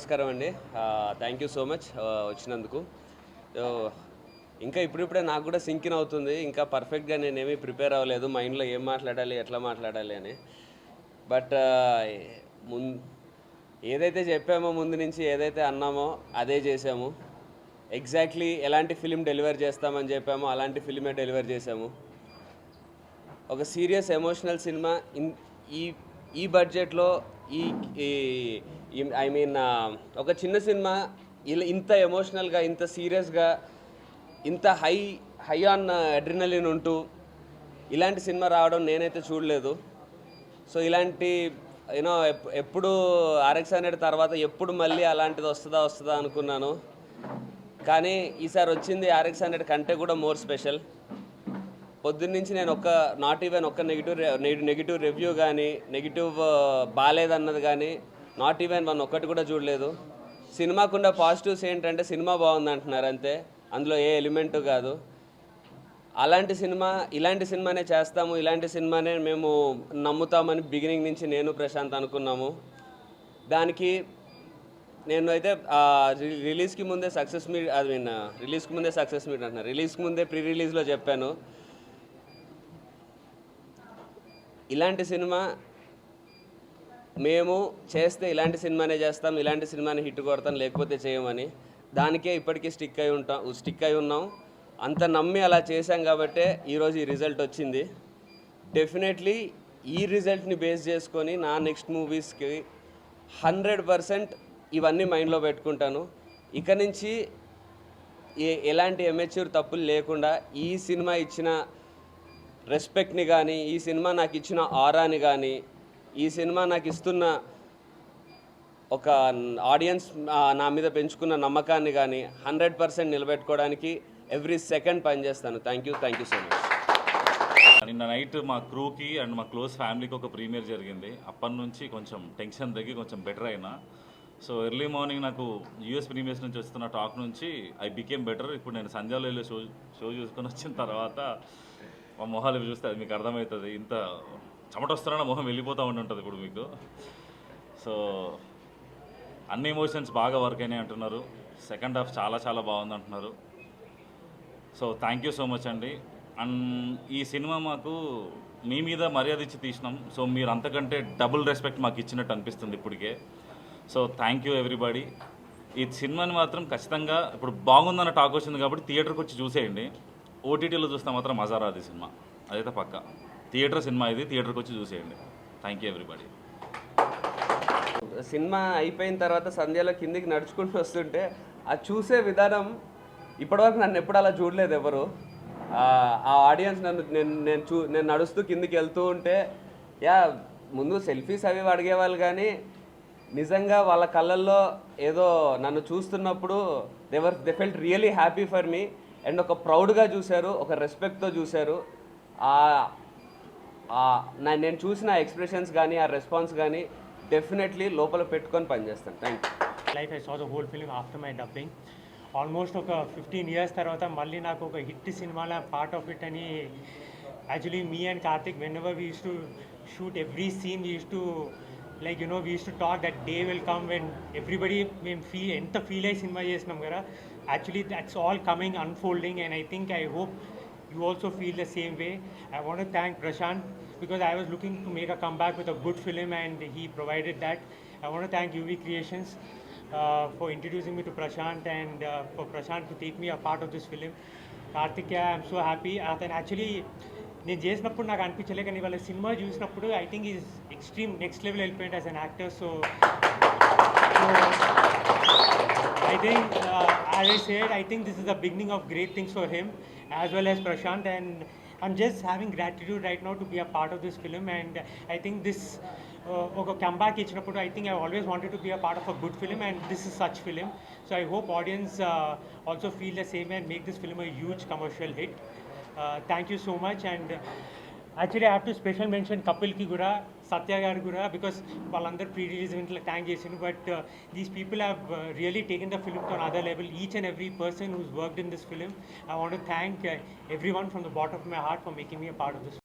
నమస్కారం అండి. Thank you so much వచ్చినందుకు. ఇంకా ఇప్పుడిప్పుడే నాకు కూడా సింక్ ఇన్ అవుతుంది. ఇంకా పర్ఫెక్ట్గా నేనేమీ ప్రిపేర్ అవ్వలేదు, మైండ్లో ఏం మాట్లాడాలి, ఎట్లా మాట్లాడాలి అని. బట్ ఏదైతే చెప్పామో, ముందు నుంచి ఏదైతే అన్నామో అదే చేసాము. ఎగ్జాక్ట్లీ ఎలాంటి ఫిలిం డెలివర్ చేస్తామని చెప్పామో అలాంటి ఫిలిమే డెలివర్ చేసాము. ఒక సీరియస్ ఎమోషనల్ సినిమా ఈ ఈ బడ్జెట్లో ఐ మీన్ ఒక చిన్న సినిమా ఇంత ఎమోషనల్గా, ఇంత సీరియస్గా, ఇంత హై ఆన్ అడ్రినలిన్ ఉంటూ ఇలాంటి సినిమా రావడం నేనైతే చూడలేదు. సో ఇలాంటి యూనో ఎప్పుడు RX 100 తర్వాత ఎప్పుడు మళ్ళీ అలాంటిది వస్తుందా అనుకున్నాను. కానీ ఈసారి వచ్చింది RX 100 కంటే కూడా మోర్ స్పెషల్. పొద్దున్నుంచి నేను నాట్ ఈవెన్ ఒక్క నెగిటివ్ రివ్యూ కానీ, నెగిటివ్ బాగాలేదన్నది కానీ, నాట్ ఈవెన్ ఒక్కటి కూడా చూడలేదు. సినిమాకున్న పాజిటివ్స్ ఏంటంటే సినిమా బాగుంది అంటున్నారు అంతే, అందులో ఏ ఎలిమెంటు కాదు. ఇలాంటి సినిమానే చేస్తాము, ఇలాంటి సినిమానే మేము నమ్ముతామని బిగినింగ్ నుంచి నేను ప్రశాంత్ అనుకున్నాము. దానికి నేను అయితే రిలీజ్కి ముందే సక్సెస్ మీట్ అంటున్నారు, రిలీజ్కి ముందే ప్రీ రిలీజ్లో చెప్పాను, ఇలాంటి సినిమా మేము చేస్తే ఇలాంటి సినిమానే చేస్తాం, ఇలాంటి సినిమాని హిట్ కొడతాం, లేకపోతే చేయమని. దానికే ఇప్పటికీ స్టిక్ అయి ఉన్నాం. అంత నమ్మి అలా చేశాం కాబట్టే ఈరోజు ఈ రిజల్ట్ వచ్చింది. డెఫినెట్లీ ఈ రిజల్ట్ని బేస్ చేసుకొని నా నెక్స్ట్ మూవీస్కి 100% ఇవన్నీ మైండ్లో పెట్టుకుంటాను. ఇక నుంచి ఎలాంటి ఎమెచ్యూర్ తప్పులు లేకుండా ఈ సినిమా ఇచ్చిన రెస్పెక్ట్ని కానీ, ఈ సినిమా నాకు ఇచ్చిన ఆరాని కానీ, ఈ సినిమా నాకు ఇస్తున్న ఒక ఆడియన్స్ నా మీద పెంచుకున్న నమ్మకాన్ని కానీ 100% నిలబెట్టుకోవడానికి ఎవ్రీ సెకండ్ పనిచేస్తాను. Thank you so much. నిన్న నైట్ మా క్రూకి అండ్ మా క్లోజ్ ఫ్యామిలీకి ఒక ప్రీమియర్ జరిగింది. అప్పటి నుంచి కొంచెం టెన్షన్ తగ్గి కొంచెం బెటర్ అయినా. సో ఎర్లీ మార్నింగ్ నాకు US ప్రీమియర్స్ నుంచి వస్తున్న టాక్ నుంచి ఐ బికేమ్ బెటర్. ఇప్పుడు నేను సంధ్యాలో వెళ్ళి షో చూసుకొని వచ్చిన తర్వాత మా మొహాలు చూస్తే అది మీకు అర్థమవుతుంది. ఇంత చెమట వస్తున్నా మొహం వెళ్ళిపోతూ ఉంటుంది ఇప్పుడు మీకు. సో అన్ని ఎమోషన్స్ బాగా వర్క్ అయినాయి అంటున్నారు. సెకండ్ హాఫ్ చాలా బాగుంది అంటున్నారు. So thank you so much అండి. అండ్ ఈ సినిమా మాకు మీ మీద మర్యాద ఇచ్చి తీసినాం. సో మీరు అంతకంటే డబుల్ రెస్పెక్ట్ మాకు ఇచ్చినట్టు అనిపిస్తుంది ఇప్పటికే. So thank you everybody. ఈ సినిమాని మాత్రం ఖచ్చితంగా ఇప్పుడు బాగుందన్న టాక్ వచ్చింది కాబట్టి థియేటర్కి వచ్చి చూసేయండి. OTTలో చూస్తే మాత్రం మజా రాదు ఈ సినిమా, అదైతే పక్కా. థియేటర్ సినిమా ఇది, థియేటర్కి వచ్చి చూసేయండి. Thank you everybody. సినిమా అయిపోయిన తర్వాత సంధ్యలో కిందికి నడుచుకుంటూ వస్తుంటే ఆ చూసే విధానం ఇప్పటివరకు నన్ను ఎప్పుడు అలా చూడలేదు ఎవరు. ఆ ఆడియన్స్ నేను నడుస్తూ కిందికి వెళ్తూ ఉంటే ముందు సెల్ఫీస్ అవి అడిగేవాళ్ళు, కానీ నిజంగా వాళ్ళ కళ్ళల్లో ఏదో నన్ను చూస్తున్నప్పుడు they felt really happy for me. And ఒక ప్రౌడ్గా చూశారు, ఒక రెస్పెక్ట్తో చూశారు. నేను చూసిన ఎక్స్ప్రెషన్స్ కానీ, ఆ రెస్పాన్స్ కానీ డెఫినెట్లీ లోపల పెట్టుకొని పనిచేస్తాను. Thank you. Life I saw the whole film after my dubbing. Almost ఒక 15 years తర్వాత మళ్ళీ నాకు ఒక హిట్ సినిమాలో పార్ట్ ఆఫ్ ఇట్ అని. Actually me and Karthik whenever we used to shoot every scene we used to we used to talk that day will come when everybody మేము ఎంత feel అయ్యి సినిమా చేసినాం కదా. Actually that's all coming, unfolding, and I hope you also feel the same way. I want to thank Prashant because I was looking to make a comeback with a good film and he provided that. I want to thank UV Creations for introducing me to Prashant and for Prashant to take me a part of this film. Karthik, I'm so happy. Actually నేను చేసినప్పుడు నాకు అనిపించలే, కానీ వాళ్ళ సినిమా చూసినప్పుడు I think is extreme next level వెళ్ళిపోయింది as an actor. So I think, as I said, I think this is the beginning of great things for him as well as Prashant, and I'm just having gratitude right now to be a part of this film. And I think this ఒక comeback ఇచ్చినప్పుడు I think I always wanted to be a part of a good film, and this is such film. So I hope audience also feel the same and make this film a huge commercial hit. Thank you so much. And actually I have to special mention Kapil ki gura, Satya garu gura, because వాళ్ళందరూ pre release ఈవెంట్లో thank చేసిండు. But these people have really taken the film to another level. Each and every person who's worked in this film, I want to thank everyone from the bottom of my heart for making me a part of this.